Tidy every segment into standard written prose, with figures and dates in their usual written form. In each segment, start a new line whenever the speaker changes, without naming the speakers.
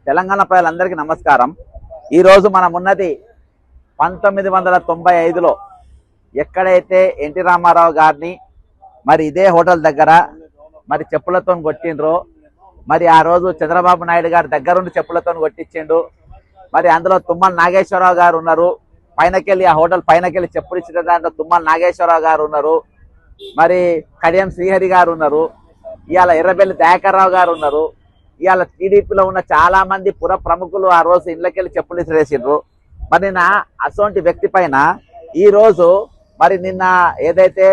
తెలంగాణ ప్రజలందరికీ నమస్కారం. ఈరోజు మనం ఉన్నది 1995లో ఎక్కడైతే ఎన్టీ రామారావు గారిని మరి ఇదే హోటల్ దగ్గర మరి చెప్పులతో కొట్టిండ్రో, మరి ఆ రోజు చంద్రబాబు నాయుడు గారి దగ్గరుండి చెప్పులతో కొట్టించిండు. మరి అందులో తుమ్మల నాగేశ్వరరావు గారు ఉన్నారు. పైనకెళ్ళి ఆ హోటల్ పైనకెళ్ళి చెప్పులు ఇచ్చిన దాంట్లో తుమ్మల నాగేశ్వరరావు గారు ఉన్నారు. మరి కడియం శ్రీహరి గారు ఉన్నారు. ఇవాళ ఎర్రబెల్లి దయాకర్రావు గారు ఉన్నారు. ఇవాళ టీడీపీలో ఉన్న చాలా మంది పుర ప్రముఖులు ఆ రోజు ఇళ్ళకెళ్ళి చెప్పులు ఇసిరేసిండ్రు. మరి నిన్న అసోంటి వ్యక్తి పైన ఈ రోజు మరి నిన్న ఏదైతే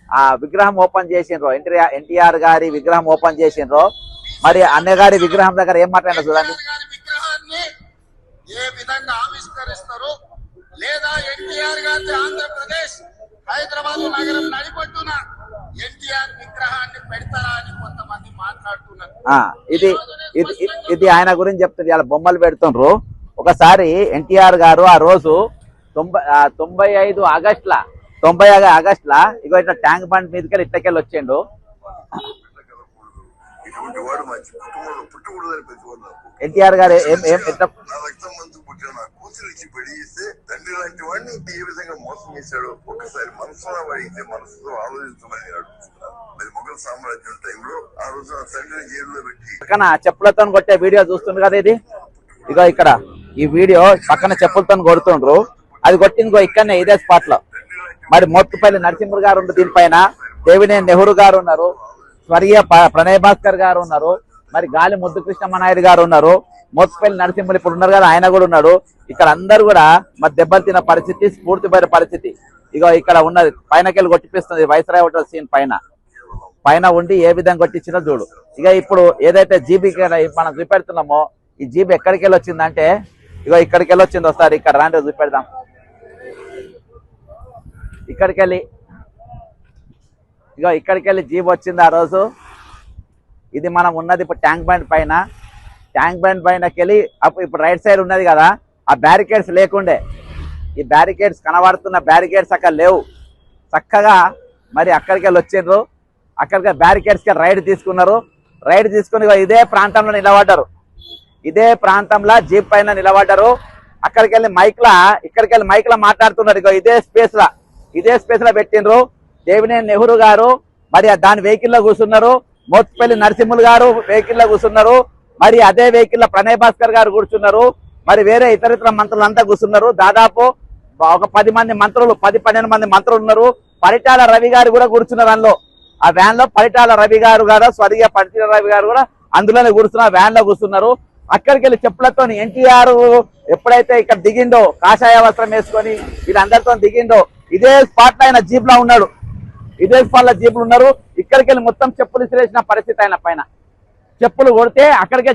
ఆ విగ్రహం ఓపెన్ చేసిండ్రో, ఎన్టీఆర్ గారి విగ్రహం ఓపెన్ చేసిండ్రో, మరి అన్నగారి విగ్రహం దగ్గర ఏం మాట్లాడినా చూడండి.
ఏ విధంగా ఆవిష్కరిస్తారు లేదా ఎన్టీఆర్ గారి ఆంధ్రప్రదేశ్ హైదరాబాద్ నగరం నడిపొట్టున ఎన్టీఆర్ విగ్రహాన్ని పెడతారా అని కొంతమంది మాట్లాడుతున్నారు.
ఇది ఆయన గురించి చెప్తుంది. ఇలా బొమ్మలు పెడుతుండ్రు. ఒకసారి ఎన్టీఆర్ గారు ఆ రోజు 95 ఆగస్టుల ఇగో ఇట్లా ట్యాంక్ బండ్ మీదకి ఇట్టకెళ్ళి వచ్చిండు. ఎన్టీఆర్ గారు
తండ్రి లాంటి వాడిని ఏ విధంగా మోసం చేశాడో ఒకసారి మనసులో వాడితే మనసుతో ఆలోచించమని అడుగుతున్నారు. మరి మొఘల్ సామ్రాజ్యం టైంలో ఆ రోజు ఆ తండ్రిని జైల్లో పెట్టి
పక్కన చెప్పులతో కొట్టే వీడియో చూస్తుంది కదా ఇది. ఇగో ఇక్కడ ఈ వీడియో పక్కన చెప్పులతో కొడుతుండ్రు. అది కొట్టిందిగో ఇక్కడనే ఇదే స్పాట్ లో. మరి మోత్తుపల్లి నరసింహుడు గారు ఉన్నారు, దీనిపైన దేవినేని నెహ్రూ గారు ఉన్నారు, స్వర్గీయ ప్రణయ్ భాస్కర్ గారు ఉన్నారు, మరి గాలి ముద్దుకృష్ణమ్మ నాయుడు గారు ఉన్నారు, మోత్తుపల్లి నరసింహులు ఇప్పుడు ఉన్నారు కదా, ఆయన కూడా ఉన్నాడు. ఇక్కడ అందరు కూడా మరి దెబ్బలు తిన్న పరిస్థితి, స్ఫూర్తిపోయిన పరిస్థితి. ఇగో ఇక్కడ ఉన్నది పైనకెళ్ళి కొట్టిపిస్తుంది. వైస్రాయ్ హోటల్ సీన్ పైన ఉండి ఏ విధంగా కొట్టించినా చూడు. ఇక ఇప్పుడు ఏదైతే జీబీ మనం చూపెడుతున్నామో ఈ జీబీ ఎక్కడికి వెళ్ళి వచ్చిందంటే ఇగో ఇక్కడికి వెళ్ళి వచ్చింది. ఒకసారి ఇక్కడ రాండి చూపెడదాం. ఇక్కడికి వెళ్ళి జీబ్ వచ్చింది ఆ రోజు. ఇది మనం ఉన్నది ఇప్పుడు ట్యాంక్ బండ్ పైనకి వెళ్ళి ఇప్పుడు రైట్ సైడ్ ఉన్నది కదా, ఆ బ్యారికేడ్స్ లేకుండే. ఈ బ్యారికేడ్స్ కనబడుతున్న బ్యారికేడ్స్ అక్కడ లేవు. చక్కగా మరి అక్కడికి వెళ్ళి వచ్చిండ్రు. అక్కడికి బ్యారికేడ్స్కి రైడ్ తీసుకున్నారు. రైడ్ తీసుకుని ఇదే ప్రాంతంలో నిలబడ్డారు. ఇదే ప్రాంతంలో జీప్ పైన నిలబడ్డారు. ఇక్కడికి వెళ్ళి మైక్లా మాట్లాడుతున్నారు. ఇగో ఇదే స్పేస్ లో పెట్టిండ్రు. దేవినేని నెహ్రూ గారు మరి దాని వెహికల్లో కూర్చున్నారు. మోత్తుపల్లి నరసింహులు గారు వెహికల్లో కూర్చున్నారు. మరి అదే వెహికల్లో ప్రణయ్ భాస్కర్ గారు కూర్చున్నారు. మరి వేరే ఇతర మంత్రులు అంతా కూర్చున్నారు. దాదాపు ఒక 10 మంది మంత్రులు, 10-12 మంది మంత్రులు ఉన్నారు. పరిటాల రవి గారు కూడా కూర్చున్నారు అందులో. ఆ వ్యాన్ లో పరిటాల రవి గారు స్వర్గీయ పరిటాల రవి గారు కూడా అందులోనే కూర్చున్నారు, వ్యాన్ లో కూర్చున్నారు. అక్కడికి వెళ్ళి చెప్పులతో ఎన్టీఆర్ ఎప్పుడైతే ఇక్కడ దిగిండో, కాషాయ వస్త్రం వేసుకొని వీళ్ళందరితో దిగిండో, ఇదే స్పాట్ లో ఆయన జీప్ లో ఉన్నాడు. ఇక్కడికి వెళ్ళి మొత్తం చెప్పులు ఇసిరేసిన పరిస్థితి. ఆయన పైన చెప్పులు కొడితే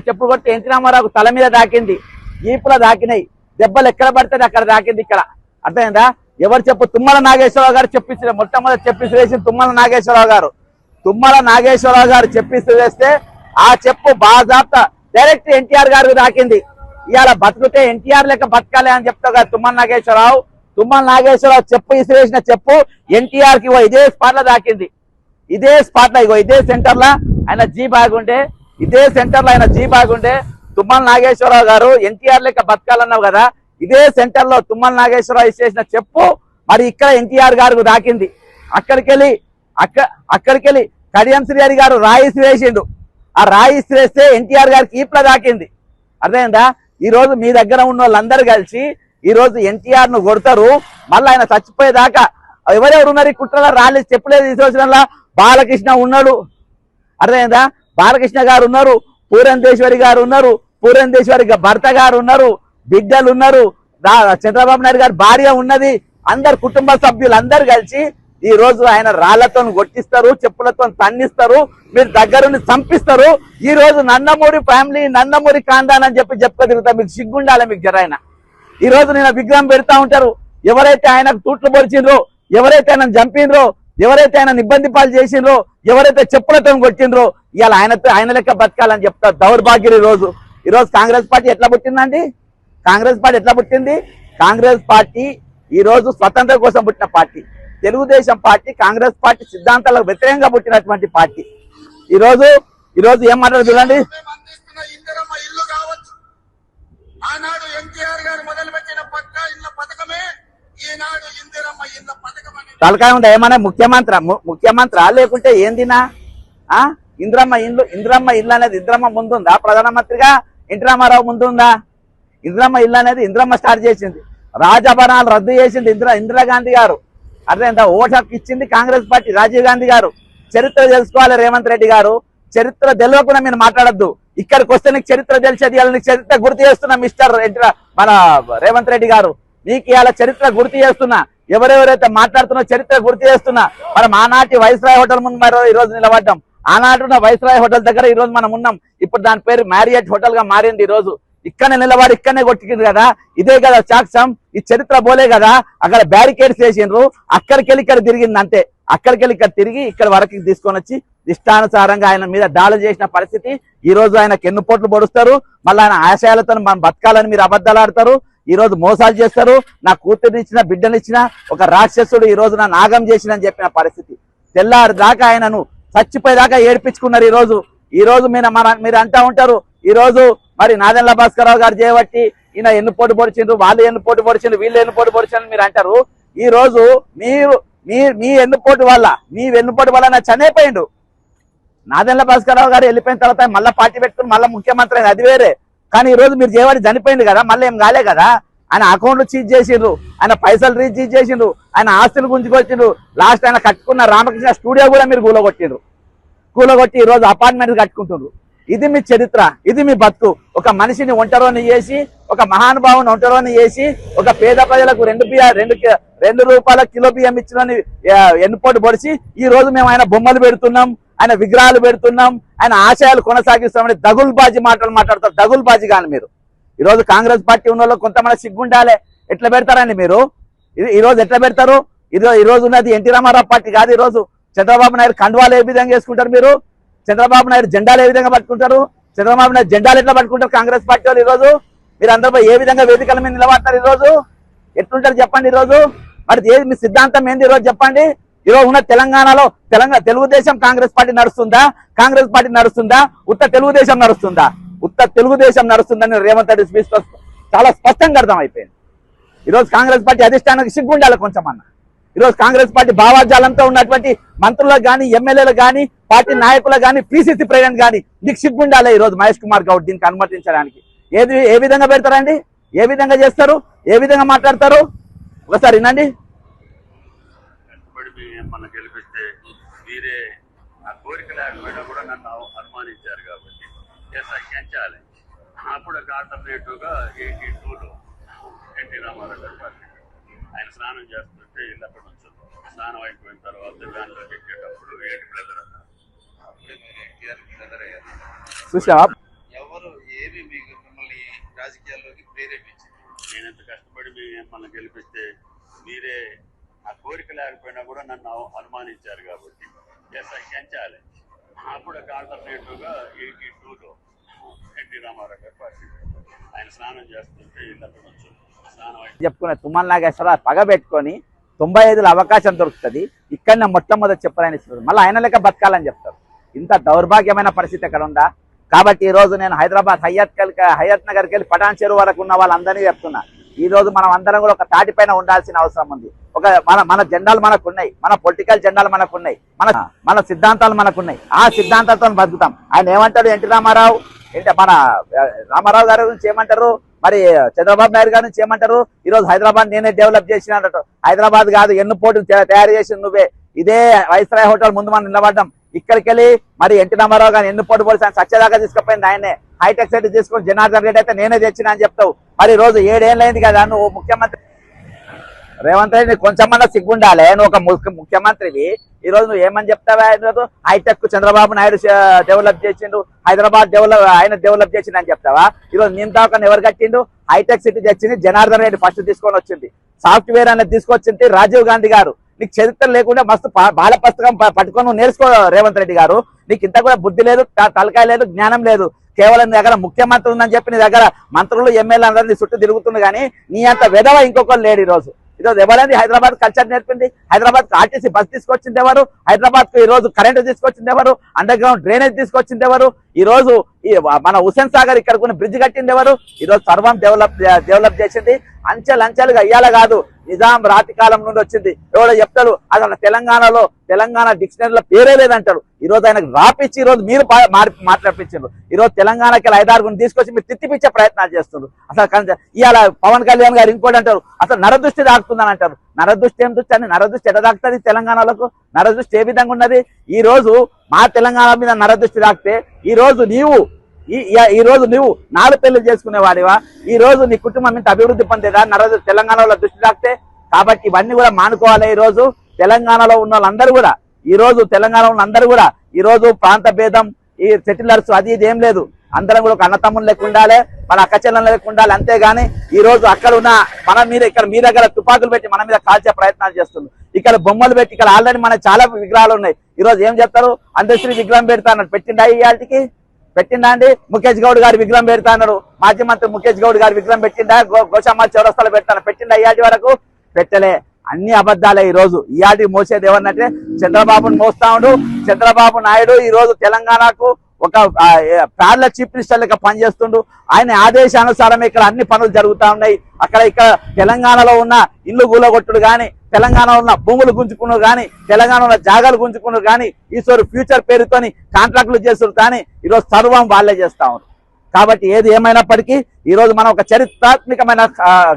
చెప్పులు కొడితే ఎన్టీ రామారావు తల మీద దాకింది, జీపులో దాకినాయి. దెబ్బలు ఎక్కడ పడితే అక్కడ దాకింది. ఇక్కడ అర్థమైందా? ఎవరు చెప్పు? తుమ్మల నాగేశ్వరరావు గారు చెప్పిస్తే మొట్టమొదటి చెప్పిసిరేసి తుమ్మల నాగేశ్వరరావు గారు చెప్పిసిరేస్తే ఆ చెప్పు బాజాప్తా డైరెక్ట్ ఎన్టీఆర్ గారికి దాకింది. ఇవాళ బతుకుతే ఎన్టీఆర్ లెక్క బతకాలి అని చెప్తావు కదా తుమ్మల నాగేశ్వరరావు చెప్పు ఇసిరేసిన చెప్పు ఎన్టీఆర్ కి ఇదే స్పాట్ లో దాకింది. ఇదే స్పాట్ లో ఇదే సెంటర్ లో ఆయన జీప్ ఆగుండే తుమ్మల నాగేశ్వరరావు గారు ఎన్టీఆర్ లెక్క బతకాలన్నావు కదా, ఇదే సెంటర్ లో తుమ్మల నాగేశ్వరరావు ఇచ్చేసిన చెప్పు మరి ఇక్కడ ఎన్టీఆర్ గారికి దాకింది. అక్కడికి వెళ్ళి కడియం శ్రీహరి గారు రాయి ఇసిరేసిండు. ఆ రాయి ఇసిరేస్తే ఎన్టీఆర్ గారికి ఈప్ల దాకింది. అర్థమైందా? ఈ రోజు మీ దగ్గర ఉన్న వాళ్ళందరూ కలిసి ఈ రోజు ఎన్టీఆర్ ను కొడతారు. మళ్ళీ ఆయన చచ్చిపోయేదాకా ఎవరెవరు ఉన్నారు ఈ కుట్రలో రాళ్ళు చెప్పులేదు తీసుకొచ్చినలా? బాలకృష్ణ ఉన్నాడు. అర్థమైందా? బాలకృష్ణ గారు ఉన్నారు, పూరంధేశ్వరి గారు ఉన్నారు, పూరంధేశ్వరి భర్త గారు ఉన్నారు, బిడ్డలు ఉన్నారు, చంద్రబాబు నాయుడు గారి భార్య ఉన్నది. అందరు కుటుంబ సభ్యులు అందరు కలిసి ఈ రోజు ఆయన రాళ్లతో కొట్టిస్తారు, చెప్పులతో తన్నిస్తారు, మీరు దగ్గరుండి చంపిస్తారు. ఈ రోజు నందమూరి ఫ్యామిలీ, నందమూరి కాందాన్ అని చెప్పి తిరుగుతారు. మీకు సిగ్గుండాలి మీకు జరైనా. ఈ రోజు నేను విగ్రహం పెడతా ఉంటారు. ఎవరైతే ఆయనకు తూట్లు పొడిచిండ్రో, ఎవరైతే ఆయన చంపిండ్రో, ఎవరైతే ఆయన ఇబ్బంది పాలు చేసిండ్రో, ఎవరైతే చెప్పులతో కొట్టిండ్రో, ఇవాళ ఆయన లెక్క బతకాలని చెప్తారు. దౌర్భాగ్యులు. ఈ రోజు కాంగ్రెస్ పార్టీ ఎట్లా పుట్టిందండి? కాంగ్రెస్ పార్టీ ఈ రోజు స్వతంత్రం కోసం పుట్టిన party. Telugu Desam party Congress party సిద్ధాంతాలకు వ్యతిరేకంగా పుట్టినటువంటి పార్టీ. ఈ రోజు ఏం మాట్లాడు చూడండి.
ఆనాడు ఎన్టీఆర్ గారు మొదలుపెట్టిన పక్కా ఇళ్ల పథకమే ఈనాడు ఇందిరమ్మ ఇళ్ల పథకం అనేది.
తలకాయ ఉంటే ఏమన్నా ముఖ్యమంత్రి లేకుంటే ఏందినా? ఇందిరమ్మ ఇల్లు అనేది ఇందిరమ్మ ముందుందా? ప్రధానమంత్రిగా ఎన్టీ రామారావు ముందుందా? ఇందిరమ్మ ఇల్లు అనేది ఇందిరమ్మ స్టార్ట్ చేసింది. రాజభరణాలు రద్దు చేసింది ఇందిరాగాంధీ గారు. అర్థమైందా? ఓటు హక్కు ఇచ్చింది కాంగ్రెస్ పార్టీ, రాజీవ్ గాంధీ గారు. చరిత్ర తెలుసుకోవాలి రేవంత్ రెడ్డి గారు. చరిత్ర తెలియకుండా మీరు మాట్లాడద్దు. ఇక్కడికి వస్తే నీకు చరిత్ర తెలిసేది, నీకు చరిత్ర గుర్తు చేస్తున్నా మిస్టర్ మన రేవంత్ రెడ్డి గారు. నీకు ఇవాళ చరిత్ర గుర్తు చేస్తున్నా. ఎవరెవరైతే మాట్లాడుతున్నా చరిత్ర గుర్తు చేస్తున్నా. మనం ఆనాటి వైస్రాయ్ హోటల్ ముందు మరి ఈ రోజు నిలబడ్డాం. ఆనాటి వైస్రాయ్ హోటల్ దగ్గర ఈ రోజు మనం ఉన్నాం. ఇప్పుడు దాని పేరు మ్యారియట్ హోటల్ గా మారింది. ఈ రోజు ఇక్కడనే నిలబడి ఇక్కడనే కొట్టింది కదా. ఇదే కదా సాక్ష్యం. ఈ చరిత్ర పోలే కదా. అక్కడ బ్యారికేడ్స్ వేసిండ్రు, అక్కడికి వెళ్ళి ఇక్కడ తిరిగింది అంతే. అక్కడికి వెళ్ళి ఇక్కడ తిరిగి ఇక్కడ వరకు తీసుకొని వచ్చి ఇష్టానుసారంగా ఆయన మీద దాడులు చేసిన పరిస్థితి. ఈ రోజు ఆయన కెన్నుపోట్లు పొడుస్తారు. మళ్ళీ ఆయన ఆశయాలతో మనం బతకాలని మీరు అబద్ధాలు ఆడతారు. ఈ రోజు మోసాలు చేస్తారు. నా కూతురినిచ్చిన బిడ్డనిచ్చిన ఒక రాక్షసుడు ఈ రోజు నా నాగం చేసిన చెప్పిన పరిస్థితి. తెల్లారి దాకా ఆయనను చచ్చిపోయేదాకా ఏడిపించుకున్నారు. ఈ రోజు మీరు అంటా ఉంటారు. ఈ రోజు మరి నాదెండ్ల భాస్కరరావు గారు చేయబట్టి ఈయన ఎన్నుపోటు పొడిచిండ్రు, వాళ్ళు ఎన్నుపోటు పొడిచిండ్రు, వీళ్ళు ఎన్నుపోటు పొడిచిండ్రు మీరు అంటారు. ఈ రోజు మీ వెన్నుపోటు వల్ల నా చనిపోయిండు. నాదెండ్ల భాస్కరరావు గారు వెళ్ళిపోయిన తర్వాత మళ్ళీ పార్టీ పెట్టుకుని మళ్ళీ ముఖ్యమంత్రి అయింది, అది వేరే. కానీ ఈ రోజు మీరు చేయబడి చనిపోయింది కదా, మళ్ళీ ఏం కాలే కదా. ఆయన అకౌంట్లు చీజ్ చేసిండ్రు, ఆయన పైసలు రీచ్ చేసిండ్రు, ఆయన ఆస్తులు గుంజుకొచ్చిండ్రు. లాస్ట్ ఆయన కట్టుకున్న రామకృష్ణ స్టూడియో కూడా మీరు కూలగొట్టి ఈ రోజు అపార్ట్మెంట్ కట్టుకుంటుండ్రు. ఇది మీ చరిత్ర, ఇది మీ బతుకు. ఒక మనిషిని ఒంటరోని చేసి, ఒక మహానుభావుని ఒంటరోని చేసి, ఒక పేద ప్రజలకు 2 రూపాయల కిలో బియ్యం ఇచ్చిన ఎన్నుపోటు పొడిచి ఈ రోజు మేము ఆయన బొమ్మలు పెడుతున్నాం, ఆయన విగ్రహాలు పెడుతున్నాం, ఆయన ఆశయాలు కొనసాగిస్తామని దగుల్బాజీ మాట్లాడతారు. దగుల్బాజీ కానీ మీరు ఈ రోజు కాంగ్రెస్ పార్టీ ఉన్న వాళ్ళు కొంతమంది సిగ్గుండాలే. ఎట్లా పెడతారండి మీరు? ఈ రోజు ఎట్లా పెడతారు? ఈ రోజు ఉన్నది ఎన్టీ రామారావు పార్టీ కాదు. ఈ రోజు చంద్రబాబు నాయుడు కండువాలు ఏ విధంగా వేసుకుంటారు? మీరు చంద్రబాబు నాయుడు జెండాలు ఏ విధంగా పట్టుకుంటారు? చంద్రబాబు నాయుడు జెండాలు ఎట్లా పట్టుకుంటారు కాంగ్రెస్ పార్టీ వాళ్ళు? ఈ రోజు మీరు అందరిపై ఏ విధంగా వేదికల మీద నిలబడతారు? ఈ రోజు ఎట్లుంటారు చెప్పండి? ఈ రోజు మరి ఏది మీ సిద్ధాంతం ఏంది? ఈ రోజు చెప్పండి. ఈ రోజు ఉన్న తెలంగాణలో తెలుగుదేశం కాంగ్రెస్ పార్టీ నడుస్తుందా? కాంగ్రెస్ పార్టీ నడుస్తుందా? ఉత్త తెలుగుదేశం నడుస్తుందా? ఉత్త తెలుగుదేశం నడుస్తుందని రేవంత్ రెడ్డి స్పీచ్ చాలా స్పష్టంగా అర్థమైపోయింది. ఈ రోజు కాంగ్రెస్ పార్టీ అధిష్టానానికి సిగ్గుండాలి కొంచెం అన్న. ఈ రోజు కాంగ్రెస్ పార్టీ భావాజాలంతో ఉన్నటువంటి మంత్రులకు కానీ, ఎమ్మెల్యేలకు కానీ, పార్టీ నాయకులకు కానీ, పిసిసి ప్రెసిడెంట్ కానీ నీకు సిగ్గుండాలి. ఈ రోజు మహేష్ కుమార్ గౌడ్ దీనికి అనుమతించడానికి ఏ విధంగా పెడతారండి? ఏ విధంగా చేస్తారు? ఏ విధంగా మాట్లాడతారు? ఒకసారి వినండి.
మన గెలిపిస్తే మీరే ఆ కోరిక లేకపోయినా కూడా నన్ను అనుమానించారు కాబట్టి ఛాలెంజ్. అప్పుడు ఆల్టర్నేటివ్ గా 82లో ఎన్టీ రామారావు గారి పార్టీ ఆయన స్నానం చేస్తుంటే ఇల్లు అక్కడ నుంచి స్నానం అయిపోయిన తర్వాత వ్యాన్లో ఎక్కేటప్పుడు ఏంటి బ్రదర్ అన్నారు. ఎన్టీఆర్ బ్రదర్ అయ్యారు.
చూసావా?
ఎవరు ఏమి మీకు మిమ్మల్ని రాజకీయాల్లోకి ప్రేరేపించింది? నేను ఎంత కష్టపడి మిమ్మల్ని గెలిపిస్తే మీరే ఆ కోరిక లేకపోయినా కూడా నన్ను అనుమానించారు కాబట్టి ఛాలెంజ్. అప్పుడు ఆల్టర్నేటివ్ గా 82లో ఎన్టీ రామారావు గారి పార్టీ ఆయన స్నానం చేస్తుంటే ఇల్లు అక్కడ నుంచి స్నానం
చెప్పుకునే తుమ్మల నాగేశ్వరరావు పగ పెట్టుకొని 95లో అవకాశం దొరుకుతుంది, ఇక్కడనే మొట్టమొదటి చెప్పాలని ఇస్తారు. మళ్ళీ ఆయన లెక్క బతకాలని చెప్తారు. ఇంత దౌర్భాగ్యమైన పరిస్థితి ఎక్కడ ఉందా? కాబట్టి ఈ రోజు నేను హైదరాబాద్ హయత్ నగర్కి వెళ్ళి పటాన్ చెరువు వరకు ఉన్న వాళ్ళందరినీ చెప్తున్నా. ఈ రోజు మనం అందరం కూడా ఒక తాటిపైన ఉండాల్సిన అవసరం ఉంది. మన జెండాలు మనకున్నాయి, మన పొలిటికల్ జెండాలు మనకున్నాయి, మన సిద్ధాంతాలు మనకున్నాయి. ఆ సిద్ధాంతాలతో బతుకుతాం. ఆయన ఏమంటాడు? ఎన్టీ రామారావు మన రామారావు గారి గురించి ఏమంటారు? మరి చంద్రబాబు నాయుడు గారి నుంచి ఏమంటారు? ఈ రోజు హైదరాబాద్ నేనే డెవలప్ చేసిన అన్నట్టు. హైదరాబాద్ కాదు, ఎన్నుపోటు తయారు చేసింది నువ్వే. ఇదే వైస్రాయ్ హోటల్ ముందు మనం నిలబడ్డాం. ఇక్కడికి వెళ్ళి మరి ఎన్టీ రామారావు గారిని ఎన్నుపోటు పోలీసు ఆయన సత్యదాకా తీసుకుపోయింది ఆయనే. హైటెక్ సైట్ తీసుకొని జనార్దన్ రెడ్డి అయితే నేనే తెచ్చినా అని చెప్తావు. మరి ఈ రోజు 7 ఏళ్ళైంది కదా నువ్వు ముఖ్యమంత్రి. రేవంత్ రెడ్డి కొంచెమన్నా సిగ్గుండాలి. నువ్వు ఒక ముఖ్యమంత్రివి. ఈ రోజు నువ్వు ఏమని చెప్తావా? హైటెక్ చంద్రబాబు నాయుడు డెవలప్ చేసిండు, హైదరాబాద్ ఆయన డెవలప్ చేసిండు అని చెప్తావా? ఈ రోజు నింతాకని ఎవరు కట్టిండు? హైటెక్ సిటీ తెచ్చింది జనార్దన్ రెడ్డి ఫస్ట్ తీసుకొని వచ్చింది. సాఫ్ట్వేర్ అనేది తీసుకొచ్చింది రాజీవ్ గాంధీ గారు. నీకు చరిత్ర లేకుండా మస్తు బాల పుస్తకం పట్టుకొని నువ్వు నేర్చుకో రేవంత్ రెడ్డి గారు. నీకు ఇంత కూడా బుద్ధి లేదు, తలకాయ లేదు, జ్ఞానం లేదు. కేవలం నీ దగ్గర ముఖ్యమంత్రి ఉందని చెప్పి నీ దగ్గర మంత్రులు ఎమ్మెల్యే అందరినీ చుట్టూ తిరుగుతుంది. కానీ నీ అంత వెధవ ఇంకొకరు లేడు. ఈ రోజు ఈరోజు ఎవరైంది హైదరాబాద్ కల్చర్ నేర్పింది? హైదరాబాద్ ఆర్టీసీ బస్ తీసుకొచ్చింది ఎవరు? హైదరాబాద్ కు ఈ రోజు కరెంటు తీసుకొచ్చింది ఎవరు? అండర్ గ్రౌండ్ డ్రైనేజ్ తీసుకొచ్చింది ఎవరు? ఈ రోజు ఈ మన హుస్సేన్ సాగర్ ఇక్కడ కొన్ని బ్రిడ్జ్ కట్టింది ఎవరు? ఈ రోజు సర్వం డెవలప్ చేసింది. అంచెలంచెలుగా ఇయ్యాల కాదు, నిజాం రాతి కాలం నుండి వచ్చింది. ఎవడో చెప్తారు అసలు తెలంగాణ డిక్షనరీలో పేరే లేదంటారు. ఈ రోజు ఆయనకు రాపిచ్చి ఈ రోజు మీరు మాట్లాడిపించారు. ఈ రోజు తెలంగాణకి 5-6 తీసుకొచ్చి మీరు తిట్టిపించే ప్రయత్నాలు చేస్తున్నారు. అసలు ఇవాళ పవన్ కళ్యాణ్ గారు ఇంకోటి అంటారు, అసలు నరదృష్టి దాకుతుందని అంటారు. నరదృష్టి ఏం దృష్టి అని? నరదృష్టి ఎట్లా దాకుతుంది తెలంగాణలకు? నరదృష్టి ఏ విధంగా ఉన్నది? ఈ రోజు మా తెలంగాణ మీద నరదృష్టి దాకితే ఈ రోజు నువ్వు 4 పెళ్లి చేసుకునేవాడివా? ఈ రోజు నీ కుటుంబం ఇంత అభివృద్ధి పొందేదా తెలంగాణలో దృష్టి దాకితే? కాబట్టి ఇవన్నీ కూడా మానుకోవాలి. ఈ రోజు తెలంగాణలో ఉన్న వాళ్ళందరూ కూడా ఈ రోజు ప్రాంత భేదం, ఈ సెటిలర్స్ అది ఇది ఏం లేదు. అందరం కూడా ఒక అన్నతమ్ములు లెక్క ఉండాలి, మన అక్కచెల్లెలు లెక్క ఉండాలి. అంతేగాని ఈ రోజు అక్కడ ఉన్న మన మీద ఇక్కడ మీ దగ్గర తుపాకులు పెట్టి మన మీద కాల్చే ప్రయత్నాలు చేస్తున్నారు. ఇక్కడ బొమ్మలు పెట్టి ఇక్కడ ఆల్రెడీ మన చాలా విగ్రహాలు ఉన్నాయి. ఈ రోజు ఏం చెప్తారు? అందశ్రీ విగ్రహం పెడతా అన్నాడు, పెట్టిండా? ఇవాళకి పెట్టిండా అండి? ముఖేష్ గౌడ్ గారి విగ్రహం పెడతా అన్నాడు, మాజీ మంత్రి ముఖేష్ గౌడ్ గారి విగ్రహం పెట్టిండా? గోషామాల్ చౌరస్తాలో పెడతాను, పెట్టిండా? ఇవాటి వరకు పెట్టలే. అన్ని అబద్ధాలే. ఈ రోజు ఇయాటి మోసేది ఎవరినంటే చంద్రబాబును మోస్తా ఉండు. చంద్రబాబు నాయుడు ఈ రోజు తెలంగాణకు ఒక ప్యారల చీఫ్ మినిస్టర్ లెక్క పనిచేస్తుండు. ఆయన ఆదేశానుసారమే ఇక్కడ అన్ని పనులు జరుగుతా ఉన్నాయి. ఇక్కడ తెలంగాణలో ఉన్న ఇల్లు గూలగొట్టుడు కానీ, తెలంగాణలో ఉన్న భూములు గుంజుకున్నారు కానీ, తెలంగాణలో ఉన్న జాగాలు గుంజుకున్నారు కానీ, ఈశ్వరు ఫ్యూచర్ పేరుతోని కాంట్రాక్టులు చేస్తున్నారు కానీ ఈరోజు సర్వం వాళ్ళే చేస్తా ఉన్నారు. కాబట్టి ఏది ఏమైనప్పటికీ ఈ రోజు మనం ఒక చరిత్రాత్మకమైన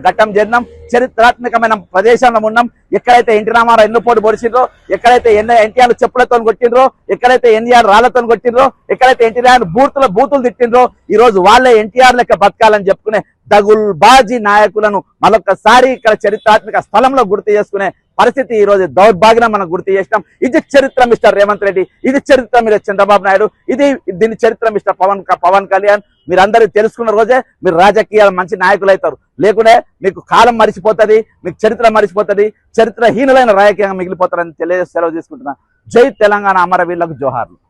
ఘట్టం చేద్దాం, చరిత్రాత్మకమైన ప్రదేశంలో ఉన్నాం. ఎక్కడైతే ఎన్టీ రామారావు ఎన్నుపోటు పొడిచిండ్రో, ఎక్కడైతే ఎన్టీఆర్ చెప్పులతో కొట్టిండ్రో, ఎక్కడైతే ఎన్టీఆర్ రాళ్లతో కొట్టిండ్రో, ఎక్కడైతే ఎన్టీఆర్ బూతులు తిట్టిండ్రో, ఈ రోజు వాళ్ళే ఎన్టీఆర్ లెక్క బతకాలని చెప్పుకునే దగుల్బాజీ నాయకులను మరొకసారి ఇక్కడ చరిత్రాత్మక స్థలంలో గుర్తు చేసుకునే పరిస్థితి ఈ రోజు దౌర్భాగ్యం మనం గుర్తు చేసినాం. ఇది చరిత్ర మిస్టర్ రేవంత్ రెడ్డి, ఇది చరిత్ర మీరు చంద్రబాబు నాయుడు, దీని చరిత్ర మిస్టర్ పవన్ కళ్యాణ్. మీరందరూ తెలుసుకున్న రోజే మీరు రాజకీయాల మంచి నాయకులు అవుతారు. లేకుంటే మీకు కాలం మరిచిపోతుంది, మీకు చరిత్ర మరిచిపోతుంది, చరిత్రహీనులైన రాజకీయంగా మిగిలిపోతారని సెలవు తీసుకుంటున్నా. జై తెలంగాణ, అమరవీరులకు జోహార్లు.